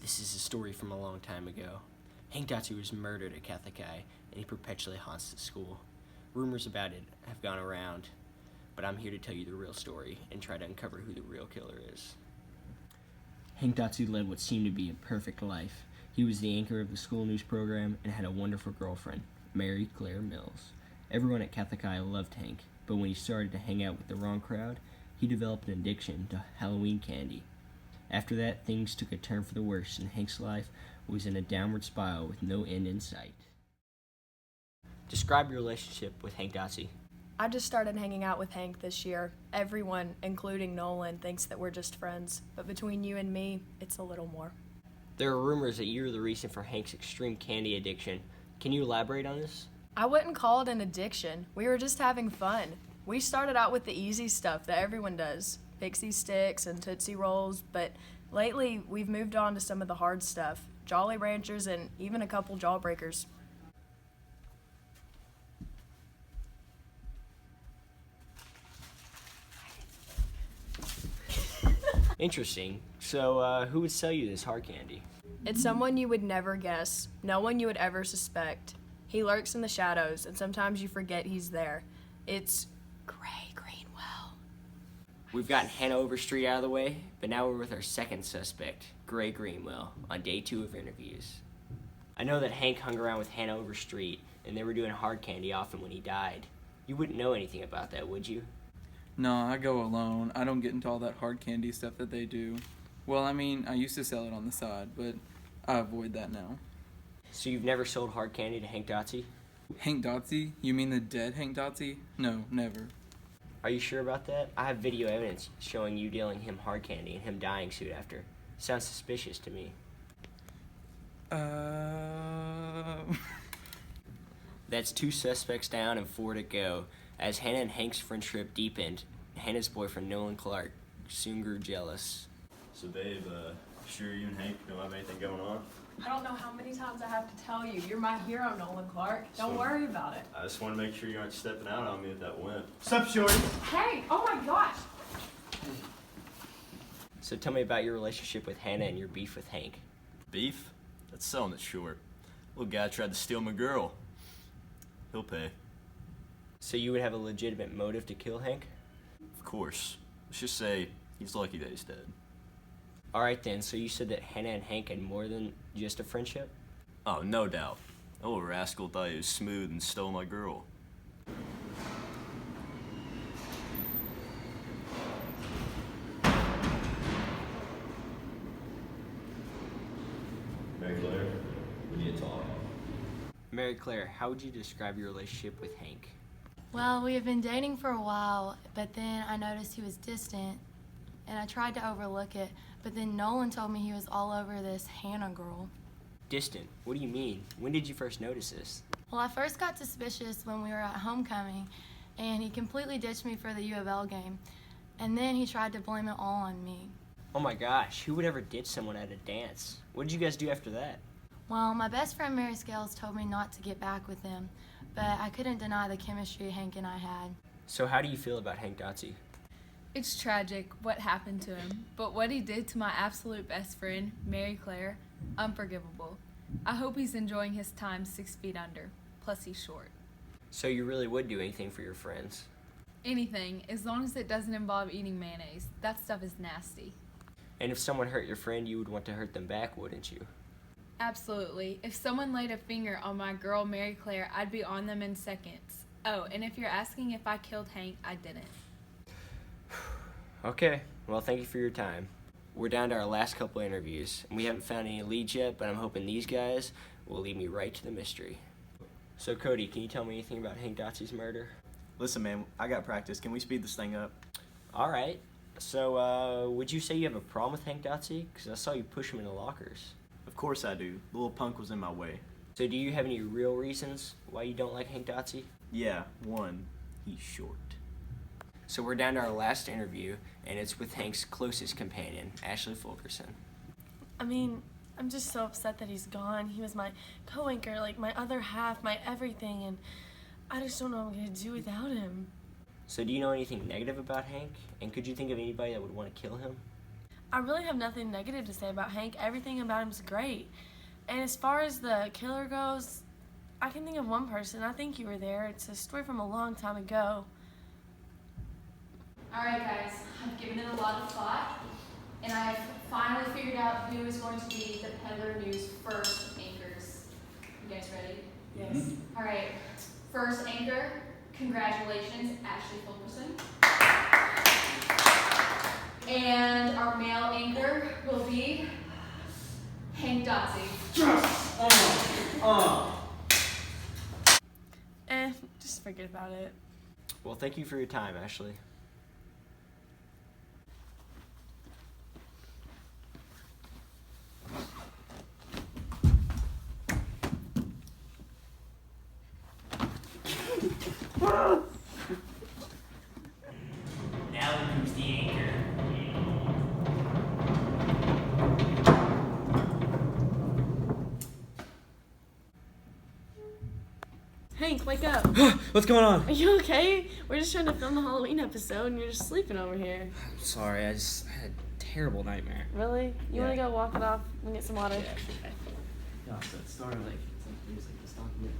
This is a story from a long time ago. Hank Dotsey was murdered at Catholic High, and he perpetually haunts the school. Rumors about it have gone around, but I'm here to tell you the real story and try to uncover who the real killer is. Hank Dotsey led what seemed to be a perfect life. He was the anchor of the school news program and had a wonderful girlfriend, Mary Claire Mills. Everyone at Catholic High loved Hank, but when he started to hang out with the wrong crowd, he developed an addiction to Halloween candy. After that, things took a turn for the worse, and Hank's life was in a downward spiral with no end in sight. Describe your relationship with Hank Dotsey. I just started hanging out with Hank this year. Everyone, including Nolan, thinks that we're just friends, but between you and me, it's a little more. There are rumors that you're the reason for Hank's extreme candy addiction. Can you elaborate on this? I wouldn't call it an addiction. We were just having fun. We started out with the easy stuff that everyone does, Pixie Sticks and Tootsie Rolls, but lately we've moved on to some of the hard stuff, Jolly Ranchers and even a couple Jawbreakers. Interesting. So, who would sell you this hard candy? It's someone you would never guess, no one you would ever suspect. He lurks in the shadows, and sometimes you forget he's there. It's Gray Greenwell. We've gotten Hanover Street out of the way, but now we're with our second suspect, Gray Greenwell, on day 2 of interviews. I know that Hank hung around with Hanover Street, and they were doing hard candy often when he died. You wouldn't know anything about that, would you? No, I go alone. I don't get into all that hard candy stuff that they do. Well, I mean, I used to sell it on the side, but I avoid that now. So you've never sold hard candy to Hank Dotsey? Hank Dotsey? You mean the dead Hank Dotsey? No, never. Are you sure about that? I have video evidence showing you dealing him hard candy and him dying soon after. Sounds suspicious to me. That's 2 suspects down and 4 to go. As Hannah and Hank's friendship deepened, Hannah's boyfriend Nolan Clark soon grew jealous. So babe, sure you and Hank don't have anything going on? I don't know how many times I have to tell you, you're my hero, Nolan Clark. Don't So- worry about it. I just want to make sure you aren't stepping out on me with that wimp. Sup, shorty? Hey, oh my gosh! So tell me about your relationship with Hannah and your beef with Hank. Beef? That's selling it short. Little guy tried to steal my girl. He'll pay. So you would have a legitimate motive to kill Hank? Of course. Let's just say he's lucky that he's dead. Alright then, so you said that Hannah and Hank had more than just a friendship? Oh, no doubt. That little rascal thought he was smooth and stole my girl. Mary Claire, we need to talk. Mary Claire, how would you describe your relationship with Hank? Well, we have been dating for a while, but then I noticed he was distant, and I tried to overlook it, but then Nolan told me he was all over this Hannah girl. Distant? What do you mean? When did you first notice this? Well, I first got suspicious when we were at homecoming, and he completely ditched me for the U of L game, and then he tried to blame it all on me. Oh my gosh, who would ever ditch someone at a dance? What did you guys do after that? Well, my best friend Mary Scales told me not to get back with him, but I couldn't deny the chemistry Hank and I had. So how do you feel about Hank Dotsey? It's tragic what happened to him, but what he did to my absolute best friend, Mary Claire, unforgivable. I hope he's enjoying his time 6 feet under, plus he's short. So you really would do anything for your friends? Anything, as long as it doesn't involve eating mayonnaise. That stuff is nasty. And if someone hurt your friend, you would want to hurt them back, wouldn't you? Absolutely. If someone laid a finger on my girl, Mary Claire, I'd be on them in seconds. Oh, and if you're asking if I killed Hank, I didn't. Okay, well thank you for your time. We're down to our last couple interviews, and we haven't found any leads yet, but I'm hoping these guys will lead me right to the mystery. So Cody, can you tell me anything about Hank Dotsey's murder? Listen, man, I got practice. Can we speed this thing up? Alright, so would you say you have a problem with Hank Dotsey? Because I saw you push him in the lockers. Of course I do. The little punk was in my way. So do you have any real reasons why you don't like Hank Dotsey? Yeah, one, he's short. So we're down to our last interview, and it's with Hank's closest companion, Ashley Fulkerson. I mean, I'm just so upset that he's gone. He was my co-anchor, like my other half, my everything, and I just don't know what I'm going to do without him. So do you know anything negative about Hank? And could you think of anybody that would want to kill him? I really have nothing negative to say about Hank. Everything about him's great. And as far as the killer goes, I can think of one person. I think you were there. It's a story from a long time ago. Alright guys, I've given it a lot of thought, and I've finally figured out who is going to be the Peddler News first anchors. You guys ready? Yes. Alright, first anchor, congratulations, Ashley Fulkerson. And our male anchor will be Hank Dotsey. Just forget about it. Well, thank you for your time, Ashley. Now who's the anchor? Hank, wake up. What's going on? Are you okay? We're just trying to film the Halloween episode and you're just sleeping over here. I'm sorry, I had a terrible nightmare. Really? You want to Yeah. go walk it off and get some water? Yeah, so it started like, there's like this document.